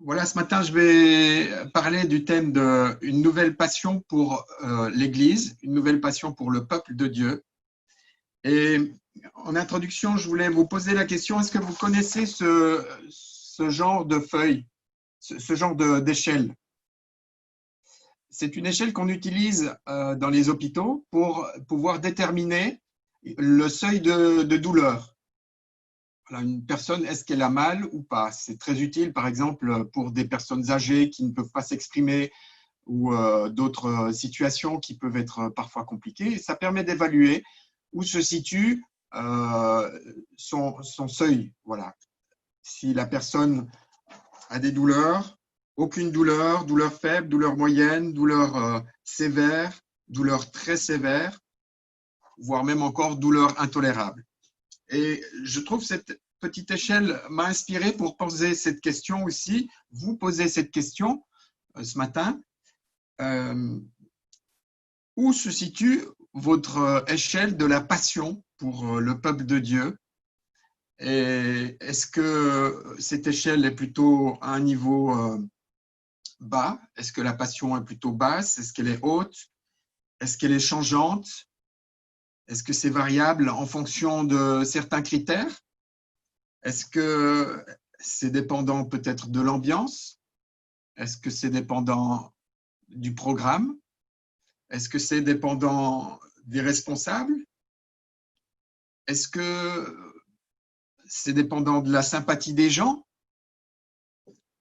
Voilà, ce matin, je vais parler du thème d'une nouvelle passion pour l'Église, une nouvelle passion pour le peuple de Dieu. Et en introduction, je voulais vous poser la question, est-ce que vous connaissez ce genre de feuille, ce genre d'échelle? C'est une échelle qu'on utilise dans les hôpitaux pour pouvoir déterminer le seuil de douleur. Voilà, une personne, est-ce qu'elle a mal ou pas? C'est très utile, par exemple, pour des personnes âgées qui ne peuvent pas s'exprimer ou d'autres situations qui peuvent être parfois compliquées. Et ça permet d'évaluer où se situe son seuil. Voilà. Si la personne a des douleurs, aucune douleur, douleur faible, douleur moyenne, douleur sévère, douleur très sévère, voire même encore douleur intolérable. Et je trouve cette petite échelle m'a inspiré pour poser cette question aussi, vous poser cette question ce matin. Où se situe votre échelle de la passion pour le peuple de Dieu? Et est-ce que cette échelle est plutôt à un niveau bas? Est-ce que la passion est plutôt basse? Est-ce qu'elle est haute? Est-ce qu'elle est changeante? Est-ce que c'est variable en fonction de certains critères? Est-ce que c'est dépendant peut-être de l'ambiance? Est-ce que c'est dépendant du programme? Est-ce que c'est dépendant des responsables? Est-ce que c'est dépendant de la sympathie des gens?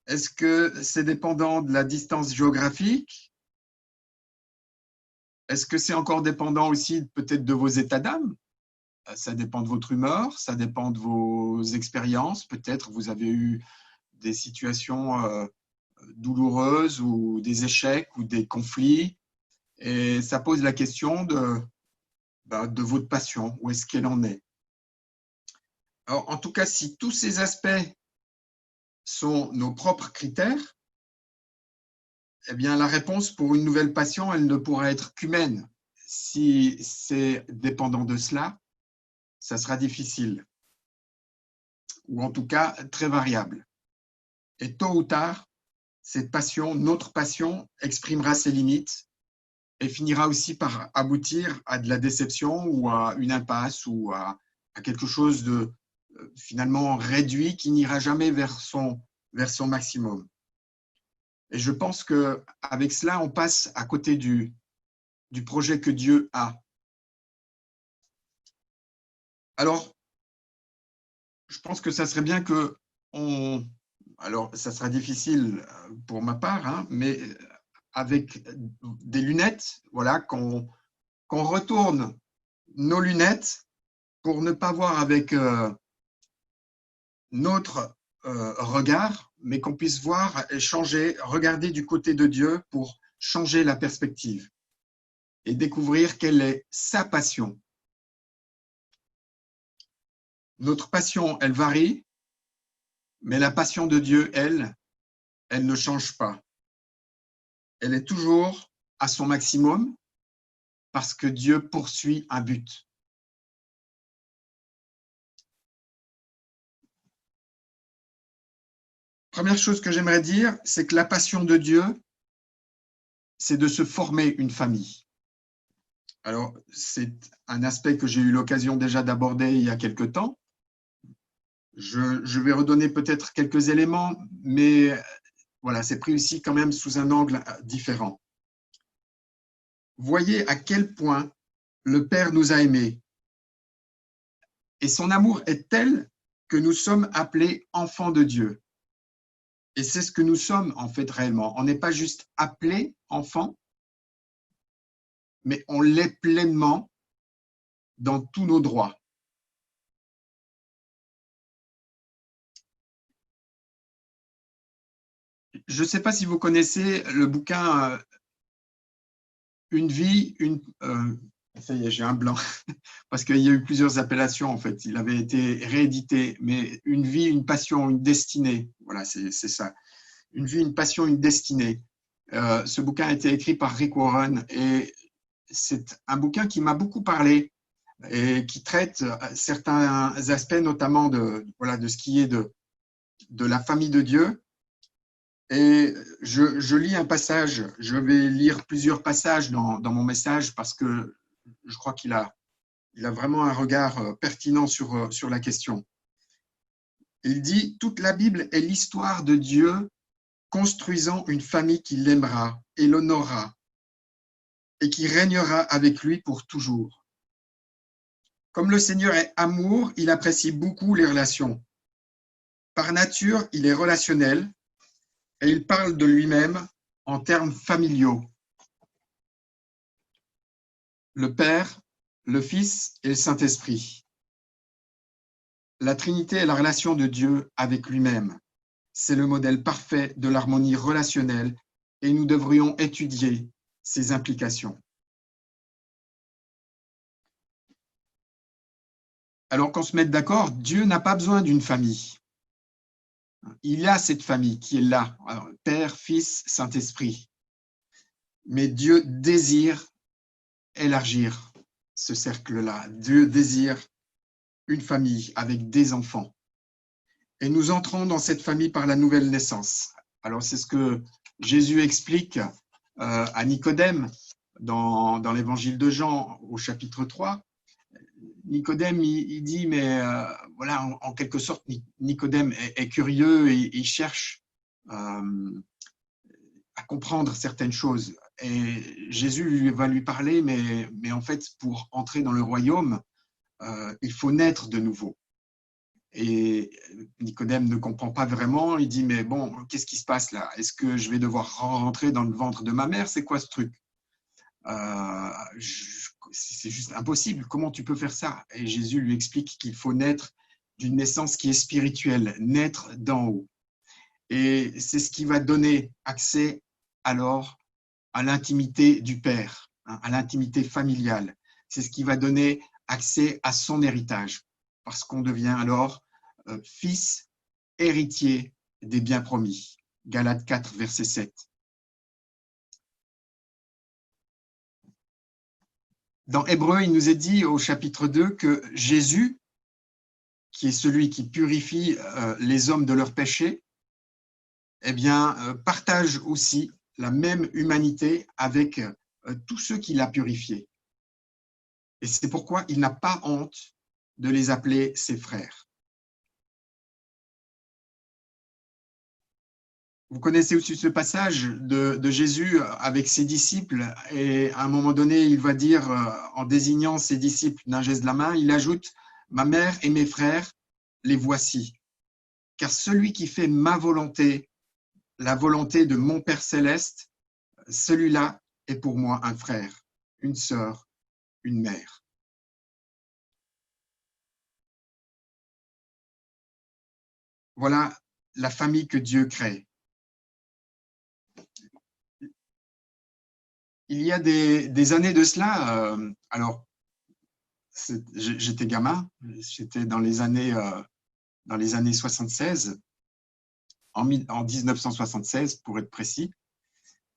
Est-ce que c'est dépendant de la distance géographique? Est-ce que c'est encore dépendant aussi peut-être de vos états d'âme? Ça dépend de votre humeur, ça dépend de vos expériences. Peut-être vous avez eu des situations douloureuses ou des échecs ou des conflits. Et ça pose la question de votre passion, où est-ce qu'elle en est. Alors, en tout cas, si tous ces aspects sont nos propres critères, eh bien, la réponse pour une nouvelle passion, elle ne pourra être qu'humaine. Si c'est dépendant de cela, ça sera difficile, ou en tout cas très variable. Et tôt ou tard, cette passion, notre passion, exprimera ses limites et finira aussi par aboutir à de la déception ou à une impasse ou à quelque chose de finalement réduit qui n'ira jamais vers son maximum. Et je pense qu'avec cela, on passe à côté du projet que Dieu a. Alors, je pense que ça serait bien que alors, ça sera difficile pour ma part, hein, mais avec des lunettes, voilà, qu'on retourne nos lunettes pour ne pas voir avec notre regard, mais qu'on puisse voir et changer, regarder du côté de Dieu pour changer la perspective et découvrir quelle est sa passion. Notre passion, elle varie, mais la passion de Dieu, elle ne change pas. Elle est toujours à son maximum parce que Dieu poursuit un but. Première chose que j'aimerais dire, c'est que la passion de Dieu, c'est de se former une famille. Alors, c'est un aspect que j'ai eu l'occasion déjà d'aborder il y a quelque temps. Je vais redonner peut-être quelques éléments, mais voilà, c'est pris aussi quand même sous un angle différent. Voyez à quel point le Père nous a aimés. Et son amour est tel que nous sommes appelés enfants de Dieu. Et c'est ce que nous sommes en fait réellement. On n'est pas juste appelés enfants, mais on l'est pleinement dans tous nos droits. Je ne sais pas si vous connaissez le bouquin Une vie, ça y est, j'ai un blanc, parce qu'il y a eu plusieurs appellations en fait. Il avait été réédité, mais Une vie, une passion, une destinée. Voilà, c'est ça. Une vie, une passion, une destinée. Ce bouquin a été écrit par Rick Warren et c'est un bouquin qui m'a beaucoup parlé et qui traite certains aspects, notamment de ce qui est de la famille de Dieu. Et je lis un passage, je vais lire plusieurs passages dans mon message parce que je crois qu'il a vraiment un regard pertinent sur la question. Il dit « Toute la Bible est l'histoire de Dieu construisant une famille qui l'aimera et l'honorera et qui régnera avec lui pour toujours. Comme le Seigneur est amour, il apprécie beaucoup les relations. Par nature, il est relationnel et il parle de lui-même en termes familiaux. Le Père, le Fils et le Saint-Esprit. La Trinité est la relation de Dieu avec lui-même. C'est le modèle parfait de l'harmonie relationnelle et nous devrions étudier ses implications. Alors qu'on se mette d'accord, Dieu n'a pas besoin d'une famille. Il a cette famille qui est là, alors, Père, Fils, Saint-Esprit. Mais Dieu désire élargir ce cercle-là. Dieu désire une famille avec des enfants. Et nous entrons dans cette famille par la nouvelle naissance. Alors, c'est ce que Jésus explique à Nicodème dans l'évangile de Jean au chapitre 3. Nicodème, il dit, mais voilà, en quelque sorte, Nicodème est curieux et il cherche à comprendre certaines choses. Et Jésus va lui parler, mais en fait, pour entrer dans le royaume, il faut naître de nouveau. Et Nicodème ne comprend pas vraiment. Il dit, mais bon, qu'est-ce qui se passe là? Est-ce que je vais devoir rentrer dans le ventre de ma mère? C'est quoi ce truc? C'est juste impossible. Comment tu peux faire ça? Et Jésus lui explique qu'il faut naître d'une naissance qui est spirituelle, naître d'en haut. Et c'est ce qui va donner accès alors à l'intimité du Père, à l'intimité familiale. C'est ce qui va donner accès à son héritage, parce qu'on devient alors fils, héritier des biens promis. Galates 4, verset 7. Dans Hébreux, il nous est dit au chapitre 2 que Jésus, qui est celui qui purifie les hommes de leurs péchés, eh bien, partage aussi la même humanité avec tous ceux qu'il a purifiés. Et c'est pourquoi il n'a pas honte de les appeler ses frères. Vous connaissez aussi ce passage de Jésus avec ses disciples, et à un moment donné, il va dire, en désignant ses disciples d'un geste de la main, il ajoute « Ma mère et mes frères, les voici, car celui qui fait ma volonté, la volonté de mon Père céleste, celui-là est pour moi un frère, une sœur, une mère. » Voilà la famille que Dieu crée. Il y a des années de cela, alors j'étais gamin, j'étais dans les années 76, en 1976 pour être précis.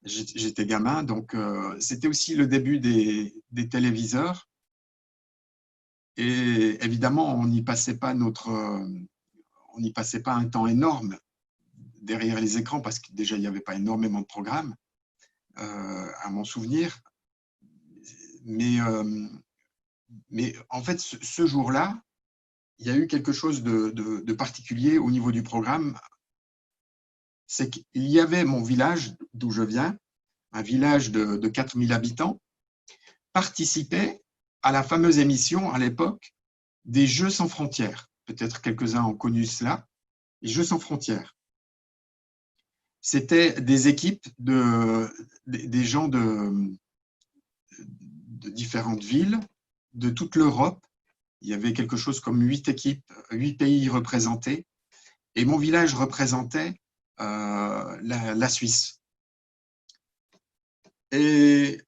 J'étais gamin, donc c'était aussi le début des téléviseurs. Et évidemment, on n'y passait pas un temps énorme derrière les écrans parce que déjà, il n'y avait pas énormément de programmes, à mon souvenir. Mais en fait, ce jour-là, il y a eu quelque chose de particulier au niveau du programme. C'est qu'il y avait mon village, d'où je viens, un village de 4000 habitants, participait à la fameuse émission à l'époque des Jeux sans frontières. Peut-être quelques-uns ont connu cela, les Jeux sans frontières. C'était des équipes des gens de différentes villes, de toute l'Europe. Il y avait quelque chose comme 8 équipes, 8 pays représentés. Et mon village représentait la Suisse. Et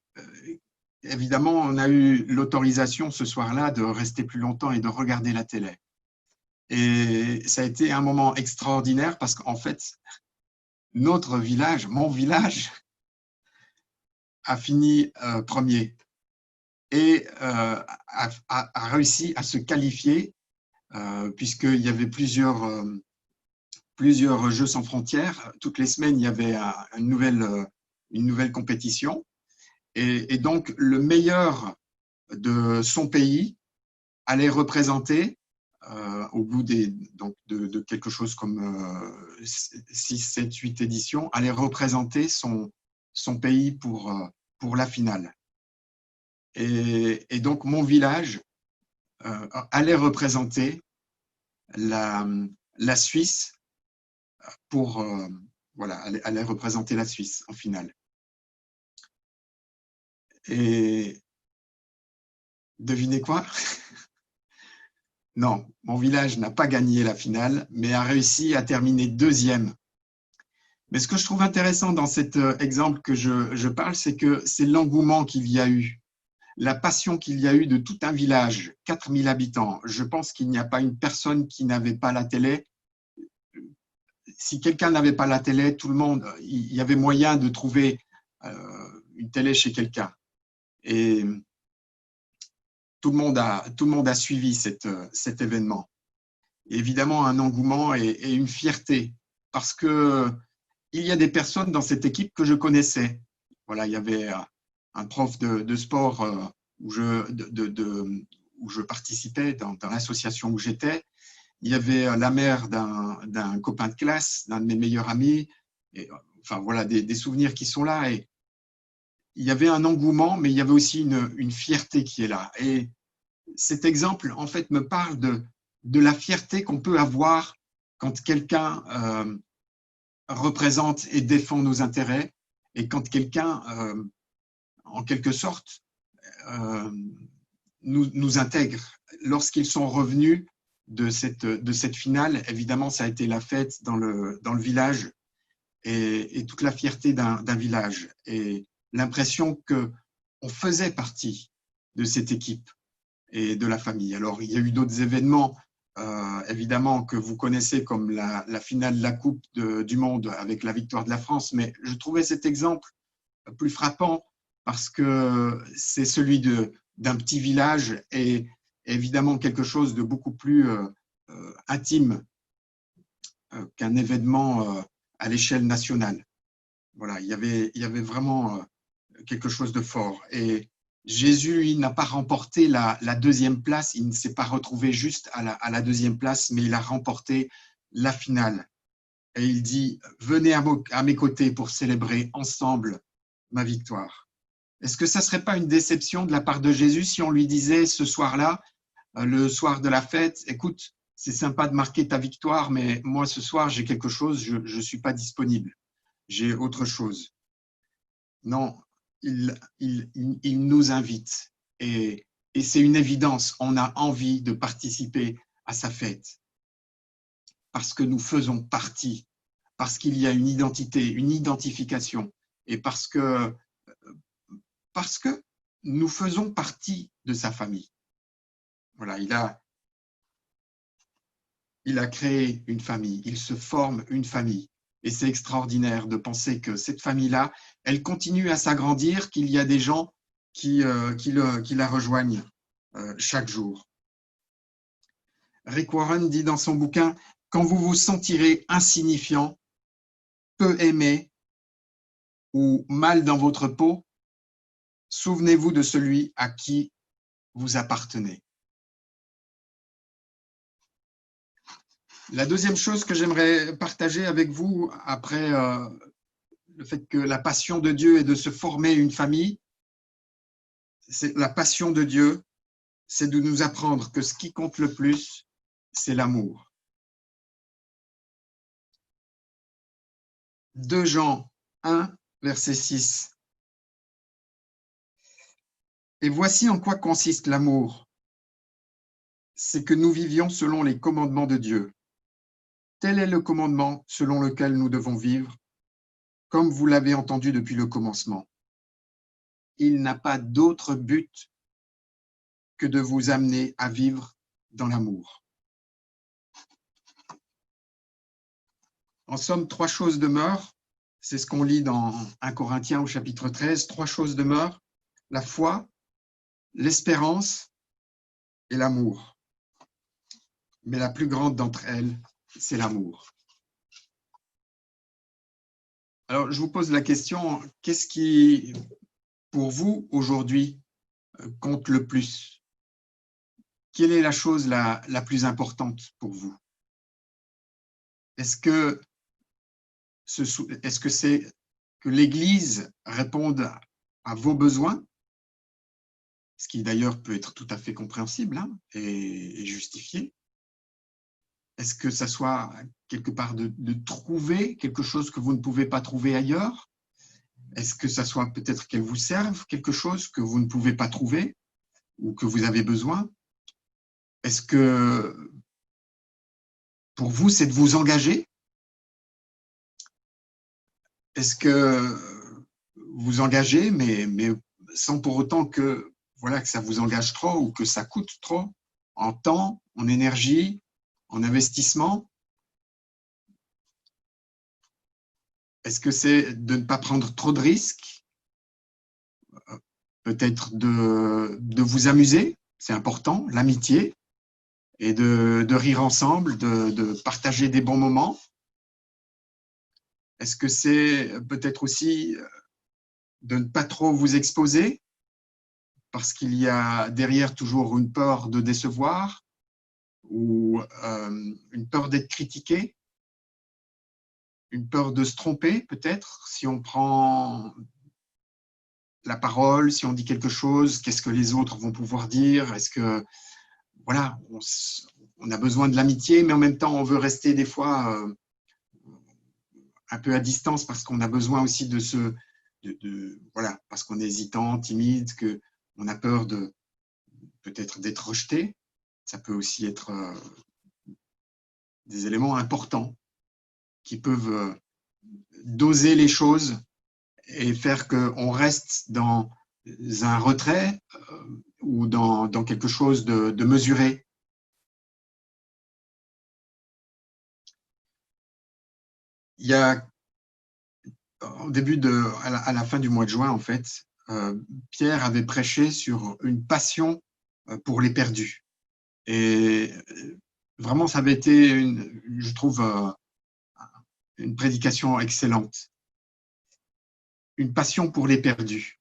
évidemment, on a eu l'autorisation ce soir-là de rester plus longtemps et de regarder la télé. Et ça a été un moment extraordinaire parce qu'en fait, notre village, mon village, a fini premier et a réussi à se qualifier puisqu'il y avait plusieurs plusieurs Jeux sans frontières. Toutes les semaines, il y avait une nouvelle compétition. Et donc, le meilleur de son pays allait représenter, au bout de quelque chose comme 6, 7, 8 éditions, allait représenter son pays pour la finale. Et donc, mon village allait représenter la Suisse voilà, allait représenter la Suisse en finale. Et devinez quoi? Non, mon village n'a pas gagné la finale, mais a réussi à terminer deuxième. Mais ce que je trouve intéressant dans cet exemple que je parle, c'est que c'est l'engouement qu'il y a eu, la passion qu'il y a eu de tout un village, 4000 habitants. Je pense qu'il n'y a pas une personne qui n'avait pas la télé. Si quelqu'un n'avait pas la télé, tout le monde, il y avait moyen de trouver une télé chez quelqu'un. Et tout le monde a suivi cet événement. Et évidemment, un engouement et une fierté, parce qu'il y a des personnes dans cette équipe que je connaissais. Voilà, il y avait un prof de sport où je participais, dans l'association où j'étais. Il y avait la mère d'un copain de classe, d'un de mes meilleurs amis. Et, enfin, voilà, des souvenirs qui sont là. Et il y avait un engouement, mais il y avait aussi une fierté qui est là. Et cet exemple, en fait, me parle de la fierté qu'on peut avoir quand quelqu'un représente et défend nos intérêts et quand quelqu'un, en quelque sorte, nous intègre. Lorsqu'ils sont revenus de cette finale, évidemment, ça a été la fête dans le village et toute la fierté d'un village et l'impression qu'on faisait partie de cette équipe et de la famille. Alors, il y a eu d'autres événements, évidemment, que vous connaissez, comme la finale de la Coupe du Monde avec la victoire de la France, mais je trouvais cet exemple plus frappant parce que c'est celui d'un petit village et évidemment quelque chose de beaucoup plus intime qu'un événement à l'échelle nationale. Voilà, il y avait vraiment quelque chose de fort. Et Jésus, il n'a pas remporté la deuxième place, il ne s'est pas retrouvé juste à la deuxième place, mais il a remporté la finale. Et il dit, venez à mes côtés pour célébrer ensemble ma victoire. Est-ce que ça ne serait pas une déception de la part de Jésus si on lui disait ce soir-là, le soir de la fête, écoute, c'est sympa de marquer ta victoire, mais moi ce soir j'ai quelque chose, je ne suis pas disponible, j'ai autre chose. Non, il nous invite et c'est une évidence, on a envie de participer à sa fête parce que nous faisons partie, parce qu'il y a une identité, une identification et parce que nous faisons partie de sa famille. Voilà, il a créé une famille, il se forme une famille. Et c'est extraordinaire de penser que cette famille-là, elle continue à s'agrandir, qu'il y a des gens qui la rejoignent chaque jour. Rick Warren dit dans son bouquin, « Quand vous vous sentirez insignifiant, peu aimé ou mal dans votre peau, souvenez-vous de celui à qui vous appartenez. » La deuxième chose que j'aimerais partager avec vous, après le fait que la passion de Dieu est de se former une famille, c'est la passion de Dieu, c'est de nous apprendre que ce qui compte le plus, c'est l'amour. 2 Jean 1, verset 6. Et voici en quoi consiste l'amour. C'est que nous vivions selon les commandements de Dieu. Tel est le commandement selon lequel nous devons vivre, comme vous l'avez entendu depuis le commencement. Il n'a pas d'autre but que de vous amener à vivre dans l'amour. En somme, 3 choses demeurent. C'est ce qu'on lit dans 1 Corinthiens au chapitre 13. 3 choses demeurent. La foi, l'espérance et l'amour. Mais la plus grande d'entre elles, c'est l'amour. Alors, je vous pose la question, qu'est-ce qui, pour vous, aujourd'hui, compte le plus? Quelle est la chose la plus importante pour vous? Est-ce que c'est que l'Église réponde à vos besoins, ce qui d'ailleurs peut être tout à fait compréhensible hein, et justifié? Est-ce que ça soit quelque part de trouver quelque chose que vous ne pouvez pas trouver ailleurs? Est-ce que ça soit peut-être qu'elle vous serve quelque chose que vous ne pouvez pas trouver ou que vous avez besoin? Est-ce que pour vous, c'est de vous engager? Est-ce que vous engagez, mais sans pour autant que, voilà, que ça vous engage trop ou que ça coûte trop en temps, en énergie, en investissement? Est-ce que c'est de ne pas prendre trop de risques? Peut-être de vous amuser, c'est important, l'amitié, et de rire ensemble, de partager des bons moments? Est-ce que c'est peut-être aussi de ne pas trop vous exposer parce qu'il y a derrière toujours une peur de décevoir ou une peur d'être critiqué, une peur de se tromper peut-être si on prend la parole, si on dit quelque chose, qu'est-ce que les autres vont pouvoir dire? Est-ce que, voilà, on a besoin de l'amitié, mais en même temps, on veut rester des fois un peu à distance parce qu'on a besoin aussi voilà, parce qu'on est hésitant, timide, qu'on a peur peut-être d'être rejeté. Ça peut aussi être des éléments importants qui peuvent doser les choses et faire qu'on reste dans un retrait ou dans quelque chose de mesuré. Il y a, à la fin du mois de juin, en fait, Pierre avait prêché sur une passion pour les perdus. Et vraiment, ça avait été, je trouve, une prédication excellente. Une passion pour les perdus.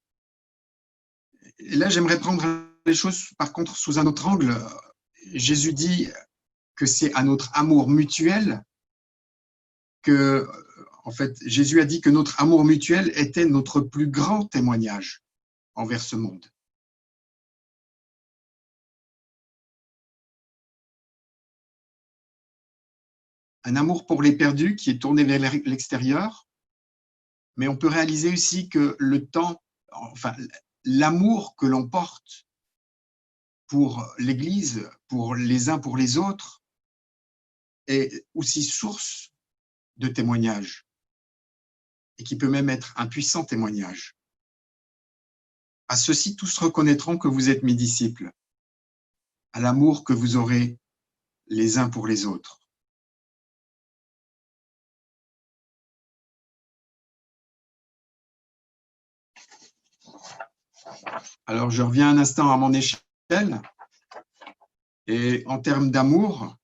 Et là, j'aimerais prendre les choses, par contre, sous un autre angle. Jésus dit que c'est à notre amour mutuel que, en fait, Jésus a dit que notre amour mutuel était notre plus grand témoignage envers ce monde. Un amour pour les perdus qui est tourné vers l'extérieur, mais on peut réaliser aussi que le temps, enfin, l'amour que l'on porte pour l'Église, pour les uns pour les autres, est aussi source de témoignage et qui peut même être un puissant témoignage. À ceux-ci, tous reconnaîtront que vous êtes mes disciples, à l'amour que vous aurez les uns pour les autres. Alors, je reviens un instant à mon échelle. Et en termes d'amour,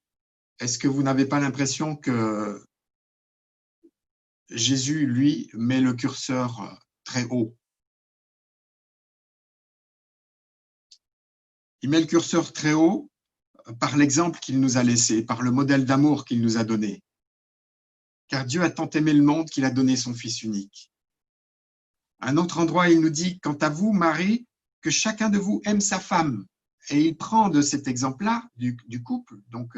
est-ce que vous n'avez pas l'impression que Jésus, lui, met le curseur très haut? Il met le curseur très haut par l'exemple qu'il nous a laissé, par le modèle d'amour qu'il nous a donné. Car Dieu a tant aimé le monde qu'il a donné son Fils unique. À un autre endroit, il nous dit, quant à vous, Marie, que chacun de vous aime sa femme. Et il prend de cet exemple-là, du couple, donc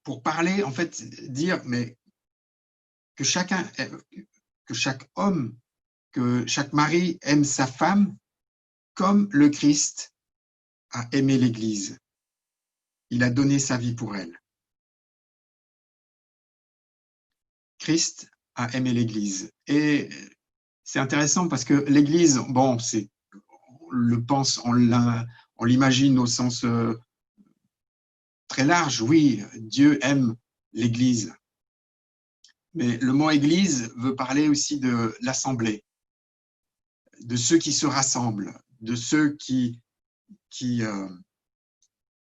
pour parler, en fait, dire, mais que chaque homme, que chaque mari aime sa femme comme le Christ a aimé l'Église. Il a donné sa vie pour elle. Christ a aimé l'Église. Et c'est intéressant parce que l'Église, bon, on l'imagine au sens très large, oui, Dieu aime l'Église. Mais le mot Église veut parler aussi de l'assemblée, de ceux qui se rassemblent, de ceux qui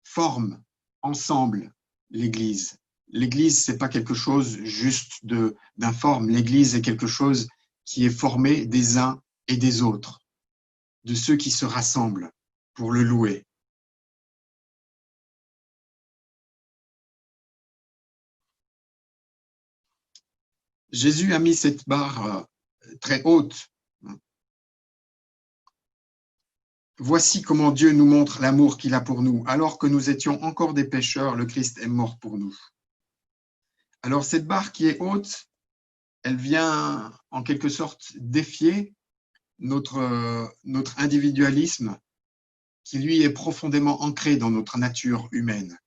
forment ensemble l'Église, L'Église, ce n'est pas quelque chose juste d'informe. L'Église est quelque chose qui est formé des uns et des autres, de ceux qui se rassemblent pour le louer. Jésus a mis cette barre très haute. Voici comment Dieu nous montre l'amour qu'il a pour nous. Alors que nous étions encore des pécheurs, le Christ est mort pour nous. Alors cette barre qui est haute, elle vient en quelque sorte défier notre individualisme qui, lui, est profondément ancré dans notre nature humaine.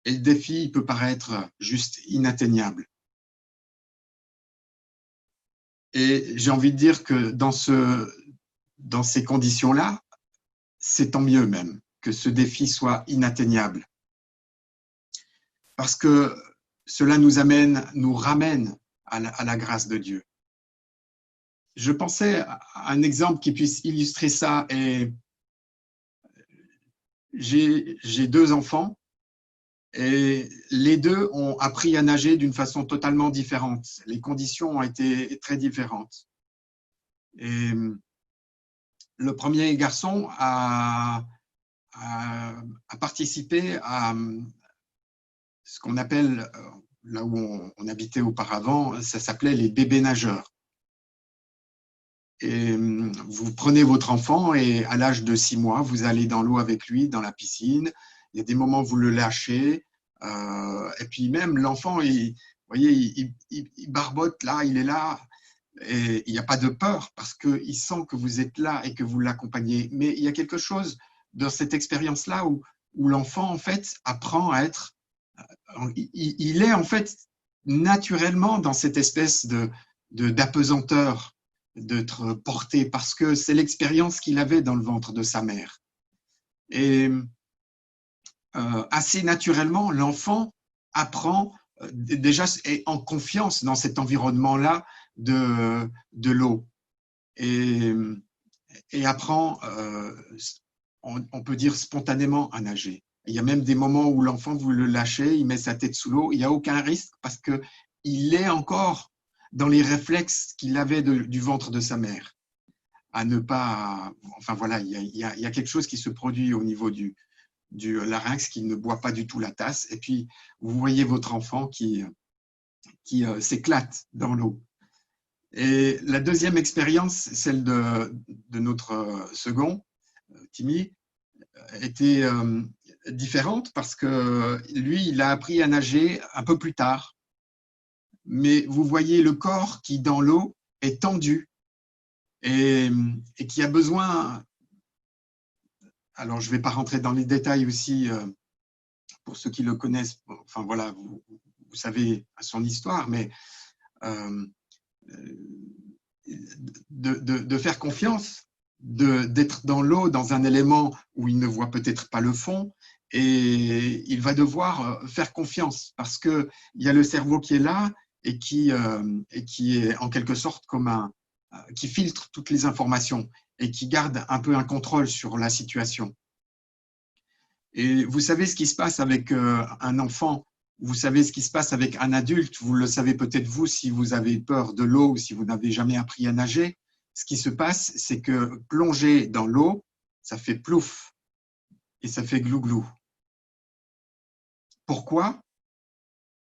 Et le défi peut paraître juste inatteignable. Et j'ai envie de dire que dans ces conditions-là, c'est tant mieux même que ce défi soit inatteignable. Parce que cela nous ramène à la grâce de Dieu. Je pensais à un exemple qui puisse illustrer ça. Et j'ai 2 enfants et les 2 ont appris à nager d'une façon totalement différente. Les conditions ont été très différentes. Et le premier garçon a participé à ce qu'on appelle, là où on habitait auparavant, ça s'appelait les bébés nageurs. Et vous prenez votre enfant et à l'âge de 6 mois, vous allez dans l'eau avec lui, dans la piscine. Il y a des moments où vous le lâchez. Et puis même l'enfant, vous voyez, il barbote là, il est là. Et il n'y a pas de peur parce qu'il sent que vous êtes là et que vous l'accompagnez. Mais il y a quelque chose dans cette expérience-là où l'enfant, en fait, apprend à être… Il est, en fait, naturellement dans cette espèce d'apesanteur, d'être porté, parce que c'est l'expérience qu'il avait dans le ventre de sa mère. Et assez naturellement, l'enfant apprend déjà est en confiance dans cet environnement-là de l'eau et apprend, on peut dire spontanément, à nager. Il y a même des moments où l'enfant, vous le lâchez, il met sa tête sous l'eau, il n'y a aucun risque parce qu'il est encore dans les réflexes qu'il avait du ventre de sa mère. À ne pas… Enfin voilà, il y a quelque chose qui se produit au niveau du larynx qui ne boit pas du tout la tasse. Et puis, vous voyez votre enfant qui s'éclate dans l'eau. Et la deuxième expérience, celle de notre second, Timmy, était différente parce que lui, il a appris à nager un peu plus tard. Mais vous voyez le corps qui, dans l'eau, est tendu et qui a besoin… Alors, je ne vais pas rentrer dans les détails aussi, pour ceux qui le connaissent, enfin voilà, vous savez son histoire, mais de faire confiance, d'être dans l'eau, dans un élément où il ne voit peut-être pas le fond, et il va devoir faire confiance parce qu'il y a le cerveau qui est là et qui est en quelque sorte comme qui filtre toutes les informations et qui garde un peu un contrôle sur la situation. Et vous savez ce qui se passe avec un enfant, vous savez ce qui se passe avec un adulte, vous le savez peut-être vous si vous avez peur de l'eau ou si vous n'avez jamais appris à nager. Ce qui se passe, c'est que plonger dans l'eau, ça fait plouf et ça fait glou-glou. Pourquoi?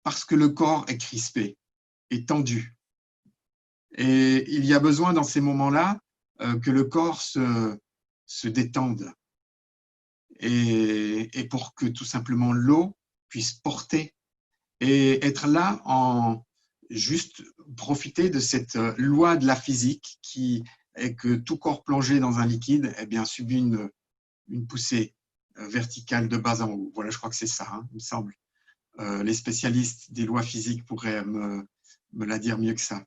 Parce que le corps est crispé, est tendu. Et il y a besoin dans ces moments-là que le corps se détende. Et pour que tout simplement l'eau puisse porter et être là en juste profiter de cette loi de la physique qui est que tout corps plongé dans un liquide eh bien, subit une poussée verticale de bas en haut. Voilà, je crois que c'est ça, hein, il me semble. Les spécialistes des lois physiques pourraient me la dire mieux que ça.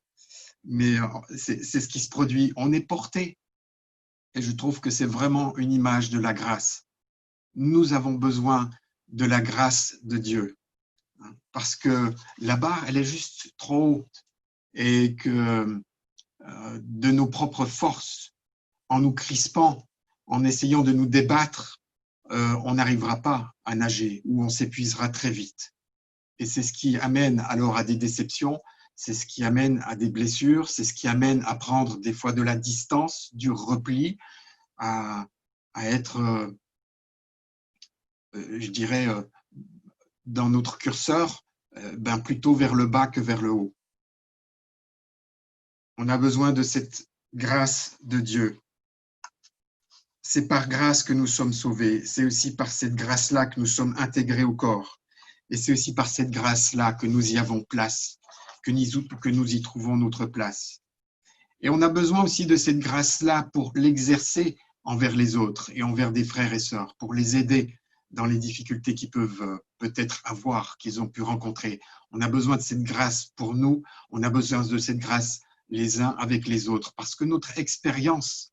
Mais c'est ce qui se produit. On est porté. Et je trouve que c'est vraiment une image de la grâce. Nous avons besoin de la grâce de Dieu. Parce que la barre, elle est juste trop haute. Et que de nos propres forces, en nous crispant, en essayant de nous débattre on n'arrivera pas à nager ou on s'épuisera très vite. Et c'est ce qui amène alors à des déceptions, c'est ce qui amène à des blessures, c'est ce qui amène à prendre des fois de la distance, du repli, à être, je dirais, dans notre curseur, plutôt vers le bas que vers le haut. On a besoin de cette grâce de Dieu. C'est par grâce que nous sommes sauvés. C'est aussi par cette grâce-là que nous sommes intégrés au corps. Et c'est aussi par cette grâce-là que nous y avons place, que nous y trouvons notre place. Et on a besoin aussi de cette grâce-là pour l'exercer envers les autres et envers des frères et sœurs, pour les aider dans les difficultés qu'ils peuvent peut-être avoir, qu'ils ont pu rencontrer. On a besoin de cette grâce pour nous, on a besoin de cette grâce les uns avec les autres, parce que notre expérience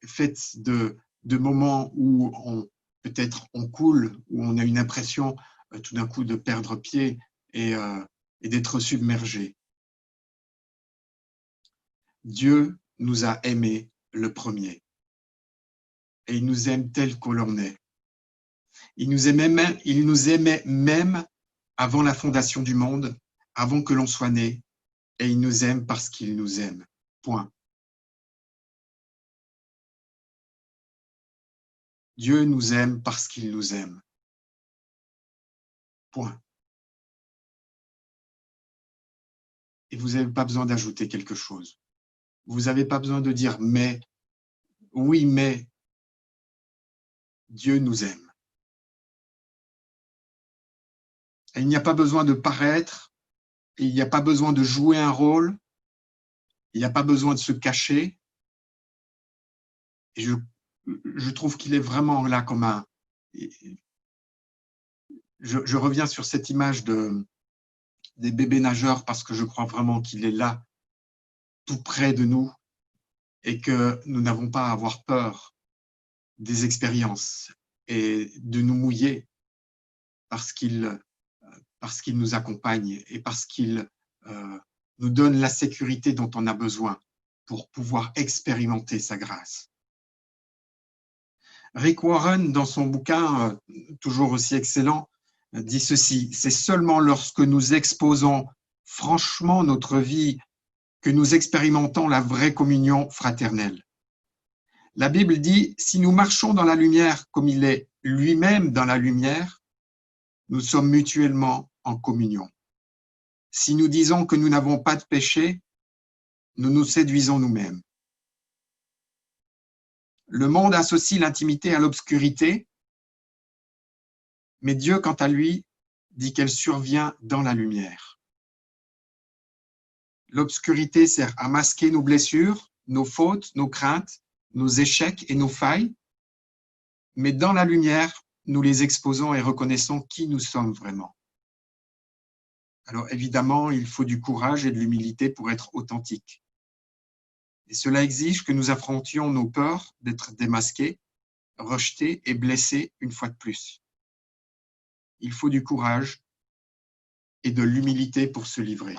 faite de moments où peut-être on coule, où on a une impression tout d'un coup de perdre pied et d'être submergé. Dieu nous a aimés le premier et il nous aime tel qu'on l'en est. Il nous aimait même avant la fondation du monde, avant que l'on soit né, et il nous aime parce qu'il nous aime. Point. Dieu nous aime parce qu'il nous aime. Point. Et vous n'avez pas besoin d'ajouter quelque chose. Vous n'avez pas besoin de dire « mais ». Oui, mais Dieu nous aime. Et il n'y a pas besoin de paraître, et il n'y a pas besoin de jouer un rôle, il n'y a pas besoin de se cacher. Et je trouve qu'il est vraiment là comme un… Je reviens sur cette image des bébés nageurs parce que je crois vraiment qu'il est là, tout près de nous, et que nous n'avons pas à avoir peur des expériences et de nous mouiller parce qu'il nous accompagne et parce qu'il nous donne la sécurité dont on a besoin pour pouvoir expérimenter sa grâce. Rick Warren, dans son bouquin, toujours aussi excellent, dit ceci: c'est seulement lorsque nous exposons franchement notre vie que nous expérimentons la vraie communion fraternelle. La Bible dit, si nous marchons dans la lumière comme il est lui-même dans la lumière, nous sommes mutuellement en communion. Si nous disons que nous n'avons pas de péché, nous nous séduisons nous-mêmes. Le monde associe l'intimité à l'obscurité, mais Dieu, quant à lui, dit qu'elle survient dans la lumière. L'obscurité sert à masquer nos blessures, nos fautes, nos craintes, nos échecs et nos failles, mais dans la lumière, nous les exposons et reconnaissons qui nous sommes vraiment. Alors évidemment, il faut du courage et de l'humilité pour être authentique. Et cela exige que nous affrontions nos peurs d'être démasqués, rejetés et blessés une fois de plus. Il faut du courage et de l'humilité pour se livrer.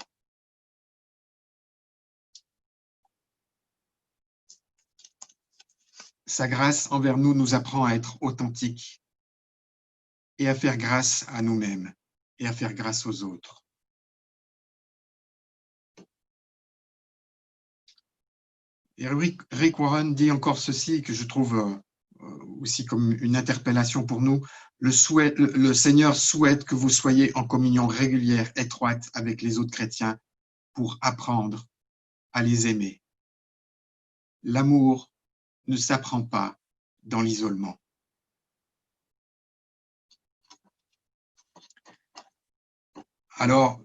Sa grâce envers nous nous apprend à être authentiques et à faire grâce à nous-mêmes et à faire grâce aux autres. Et Rick Warren dit encore ceci que je trouve aussi comme une interpellation pour nous. Le Seigneur souhaite que vous soyez en communion régulière, étroite avec les autres chrétiens pour apprendre à les aimer. L'amour ne s'apprend pas dans l'isolement. Alors,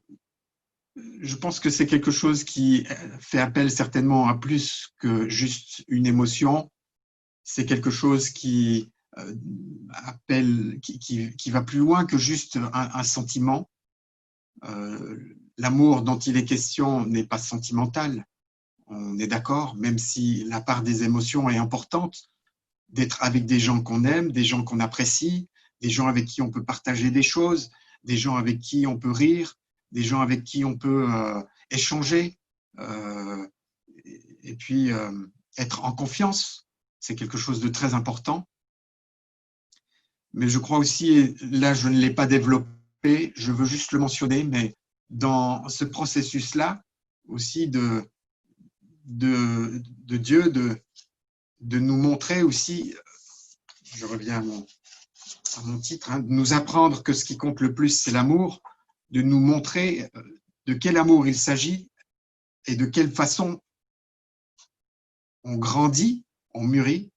je pense que c'est quelque chose qui fait appel certainement à plus que juste une émotion. C'est quelque chose qui va plus loin que juste un sentiment. L'amour dont il est question n'est pas sentimental, on est d'accord, même si la part des émotions est importante, d'être avec des gens qu'on aime, des gens qu'on apprécie, des gens avec qui on peut partager des choses, des gens avec qui on peut rire, des gens avec qui on peut échanger, et puis être en confiance, c'est quelque chose de très important. Mais je crois aussi, et là je ne l'ai pas développé, je veux juste le mentionner, mais dans ce processus-là aussi de Dieu, de nous montrer aussi, je reviens à mon titre, hein, de nous apprendre que ce qui compte le plus, c'est l'amour, de nous montrer de quel amour il s'agit et de quelle façon on grandit, on mûrit.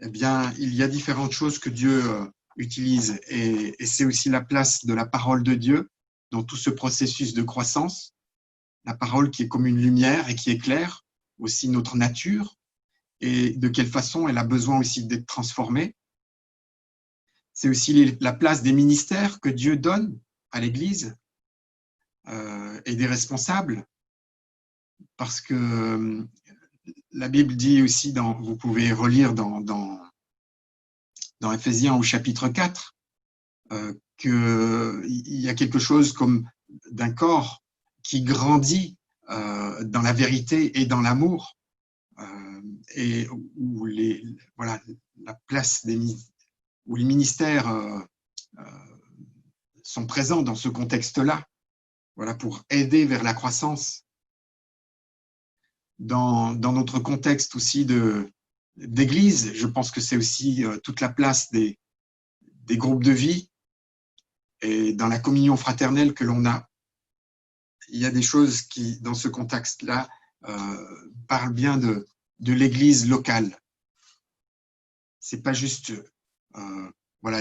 Eh bien, il y a différentes choses que Dieu utilise et c'est aussi la place de la parole de Dieu dans tout ce processus de croissance. La parole qui est comme une lumière et qui éclaire aussi notre nature et de quelle façon elle a besoin aussi d'être transformée. C'est aussi la place des ministères que Dieu donne à l'Église et des responsables, parce que la Bible dit aussi, vous pouvez relire dans Éphésiens au chapitre 4, qu'il y a quelque chose comme d'un corps qui grandit dans la vérité et dans l'amour, et où la place où les ministères sont présents dans ce contexte-là, pour aider vers la croissance. Dans notre contexte aussi d'église, je pense que c'est aussi toute la place des groupes de vie et dans la communion fraternelle que l'on a. Il y a des choses qui, dans ce contexte-là, parlent bien de l'église locale. C'est pas juste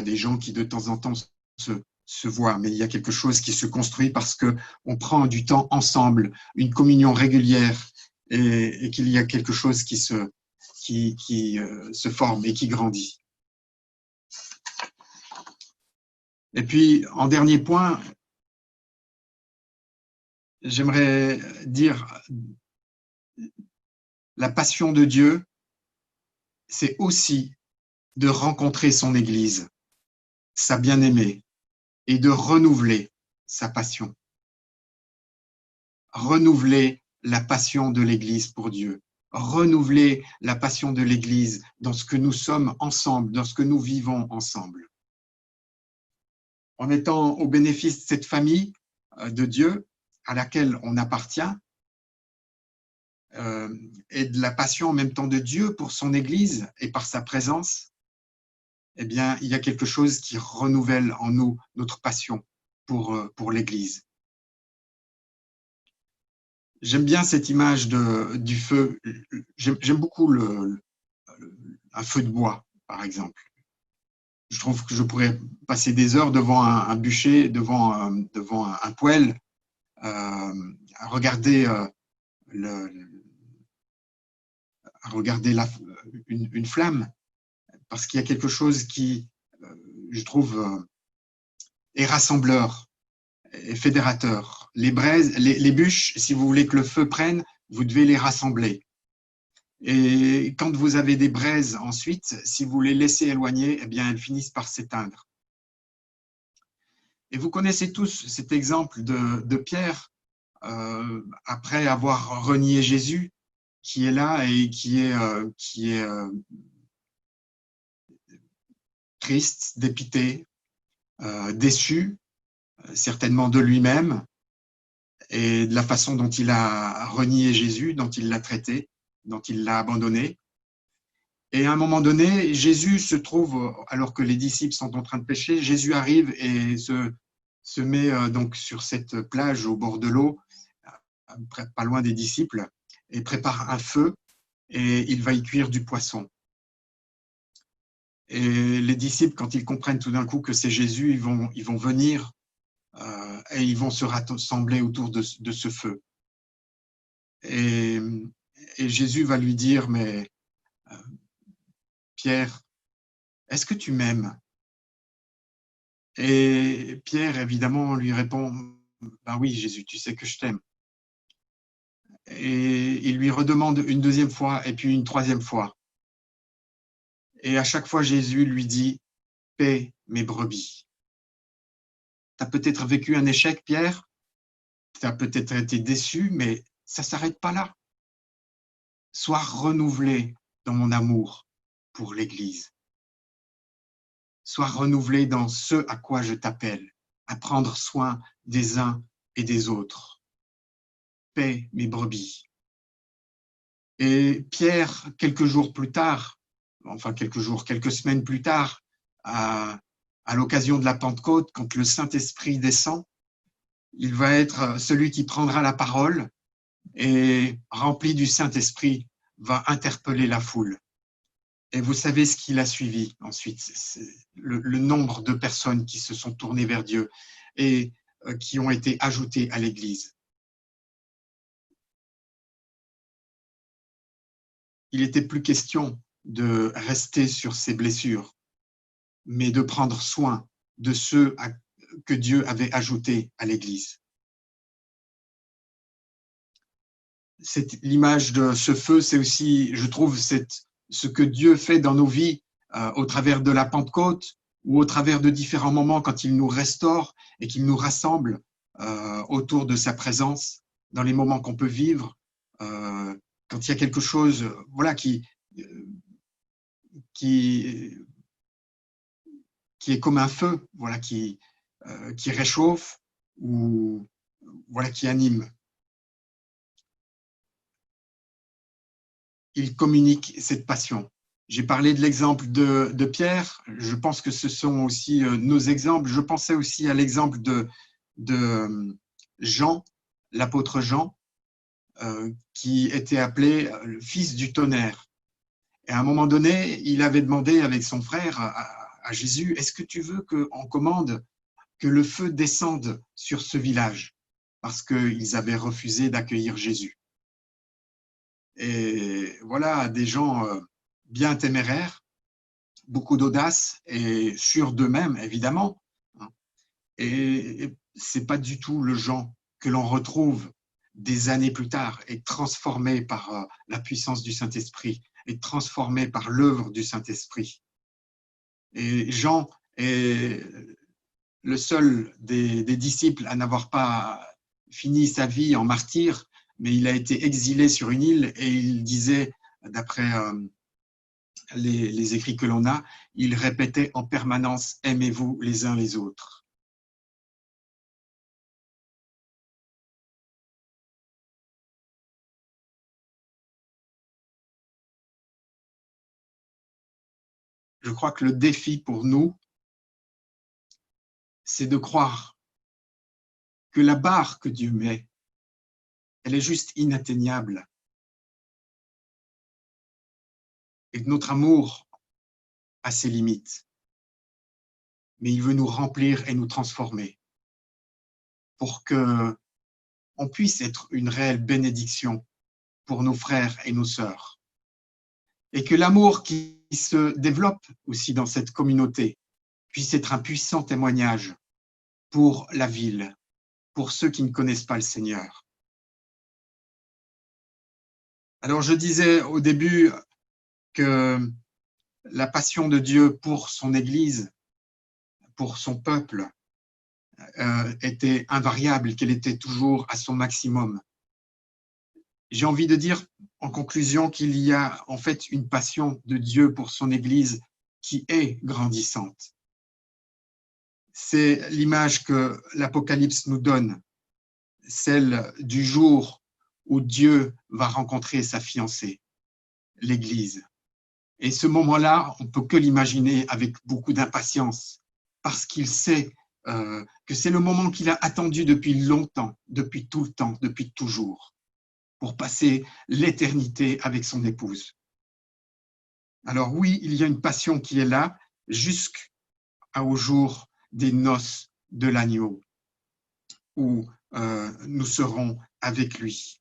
des gens qui de temps en temps se voient, mais il y a quelque chose qui se construit parce qu'on prend du temps ensemble, une communion régulière, et qu'il y a quelque chose qui se forme et qui grandit. Et puis, en dernier point, j'aimerais dire la passion de Dieu, c'est aussi de rencontrer son Église, sa bien-aimée, et de renouveler sa passion. Renouveler la passion de l'Église pour Dieu. Renouveler la passion de l'Église dans ce que nous sommes ensemble, dans ce que nous vivons ensemble. En étant au bénéfice de cette famille de Dieu à laquelle on appartient, et de la passion en même temps de Dieu pour son Église et par sa présence, eh bien, il y a quelque chose qui renouvelle en nous notre passion pour l'Église. J'aime bien cette image du feu. J'aime beaucoup un feu de bois, par exemple. Je trouve que je pourrais passer des heures devant un bûcher, devant un poêle, à regarder une flamme, parce qu'il y a quelque chose qui, je trouve, est rassembleur et fédérateur. Les braises, les bûches, si vous voulez que le feu prenne, vous devez les rassembler. Et quand vous avez des braises ensuite, si vous les laissez éloigner, eh bien, elles finissent par s'éteindre. Et vous connaissez tous cet exemple de Pierre, après avoir renié Jésus, qui est là et qui est triste, dépité, déçu, certainement de lui-même et de la façon dont il a renié Jésus, dont il l'a traité, dont il l'a abandonné. Et à un moment donné, Jésus se trouve, alors que les disciples sont en train de pêcher, Jésus arrive et se met donc sur cette plage au bord de l'eau, pas loin des disciples, et prépare un feu et il va y cuire du poisson. Et les disciples, quand ils comprennent tout d'un coup que c'est Jésus, ils vont venir et ils vont se rassembler autour de ce feu. Et Jésus va lui dire, mais Pierre, est-ce que tu m'aimes? Et Pierre, évidemment, lui répond, ben oui, Jésus, tu sais que je t'aime. Et il lui redemande une deuxième fois et puis une troisième fois. Et à chaque fois, Jésus lui dit, paie mes brebis. Tu as peut-être vécu un échec, Pierre, tu as peut-être été déçu, mais ça ne s'arrête pas là. Sois renouvelé dans mon amour pour l'Église. sois renouvelé dans ce à quoi je t'appelle, à prendre soin des uns et des autres. Paix mes brebis. Et Pierre, quelques jours plus tard, enfin quelques semaines plus tard, à l'occasion de la Pentecôte, quand le Saint-Esprit descend, il va être celui qui prendra la parole et, rempli du Saint-Esprit, va interpeller la foule. Et vous savez ce qu'il a suivi ensuite, c'est le nombre de personnes qui se sont tournées vers Dieu et qui ont été ajoutées à l'Église. Il n'était plus question de rester sur ses blessures, mais de prendre soin de ceux que Dieu avait ajoutés à l'Église. L'image de ce feu, c'est aussi, je trouve, ce que Dieu fait dans nos vies au travers de la Pentecôte ou au travers de différents moments quand il nous restaure et qu'il nous rassemble autour de sa présence dans les moments qu'on peut vivre. Quand il y a quelque chose voilà, qui est comme un feu, voilà, qui réchauffe ou voilà, qui anime. Il communique cette passion. J'ai parlé de l'exemple de Pierre, je pense que ce sont aussi nos exemples. Je pensais aussi à l'exemple de Jean, l'apôtre Jean, qui était appelé le fils du tonnerre. Et à un moment donné, il avait demandé avec son frère à Jésus, est-ce que tu veux qu'on commande que le feu descende sur ce village? Parce qu'ils avaient refusé d'accueillir Jésus. Et voilà, des gens bien téméraires, beaucoup d'audace et sûrs d'eux-mêmes, évidemment. Et ce n'est pas du tout le Jean que l'on retrouve des années plus tard et transformé par la puissance du Saint-Esprit et transformé par l'œuvre du Saint-Esprit. Et Jean est le seul des disciples à n'avoir pas fini sa vie en martyr, mais il a été exilé sur une île et il disait, d'après les écrits que l'on a, il répétait en permanence « Aimez-vous les uns les autres ». Je crois que le défi pour nous, c'est de croire que la barre que Dieu met, elle est juste inatteignable. Et que notre amour a ses limites. Mais il veut nous remplir et nous transformer pour qu'on puisse être une réelle bénédiction pour nos frères et nos sœurs. Et que l'amour qui se développe aussi dans cette communauté puisse être un puissant témoignage pour la ville, pour ceux qui ne connaissent pas le Seigneur. Alors, je disais au début que la passion de Dieu pour son Église, pour son peuple, était invariable, qu'elle était toujours à son maximum. J'ai envie de dire en conclusion qu'il y a en fait une passion de Dieu pour son Église qui est grandissante. C'est l'image que l'Apocalypse nous donne, celle du jour où Dieu va rencontrer sa fiancée, l'Église. Et ce moment-là, on ne peut que l'imaginer avec beaucoup d'impatience, parce qu'il sait que c'est le moment qu'il a attendu depuis longtemps, depuis tout le temps, depuis toujours, pour passer l'éternité avec son épouse. Alors oui, il y a une passion qui est là jusqu'au jour des noces de l'agneau, où nous serons avec lui.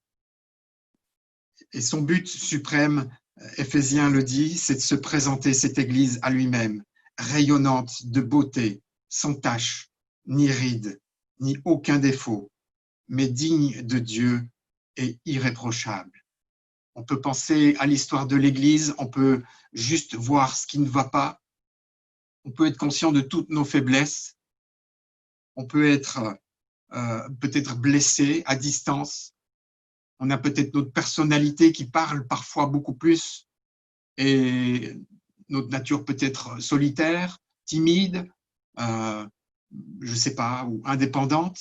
Et son but suprême, Éphésiens le dit, c'est de se présenter cette Église à lui-même, rayonnante de beauté, sans tache, ni ride, ni aucun défaut, mais digne de Dieu et irréprochable. On peut penser à l'histoire de l'Église, on peut juste voir ce qui ne va pas, on peut être conscient de toutes nos faiblesses, on peut être peut-être blessé à distance, on a peut-être notre personnalité qui parle parfois beaucoup plus et notre nature peut être solitaire, timide, je ne sais pas, ou indépendante,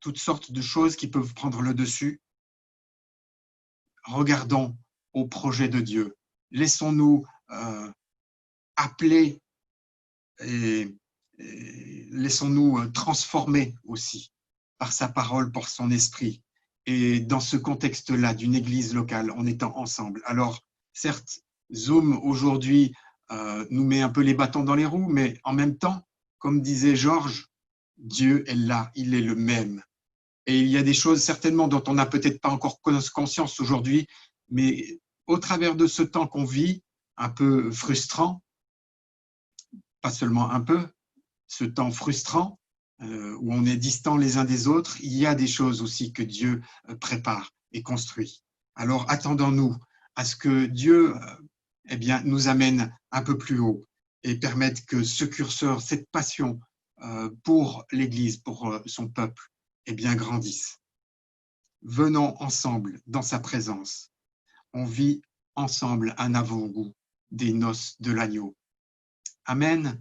toutes sortes de choses qui peuvent prendre le dessus. Regardons au projet de Dieu. Laissons-nous appeler et laissons-nous transformer aussi par sa parole, par son esprit. Et dans ce contexte-là d'une église locale, en étant ensemble. Alors, certes, Zoom aujourd'hui nous met un peu les bâtons dans les roues, mais en même temps, comme disait Georges, Dieu est là, il est le même. Et il y a des choses certainement dont on n'a peut-être pas encore conscience aujourd'hui, mais au travers de ce temps qu'on vit, un peu frustrant, pas seulement un peu, ce temps frustrant, où on est distant les uns des autres, il y a des choses aussi que Dieu prépare et construit. Alors attendons-nous à ce que Dieu eh bien, nous amène un peu plus haut et permette que ce curseur, cette passion pour l'Église, pour son peuple, eh bien, grandisse. Venons ensemble dans sa présence. On vit ensemble un avant-goût des noces de l'agneau. Amen.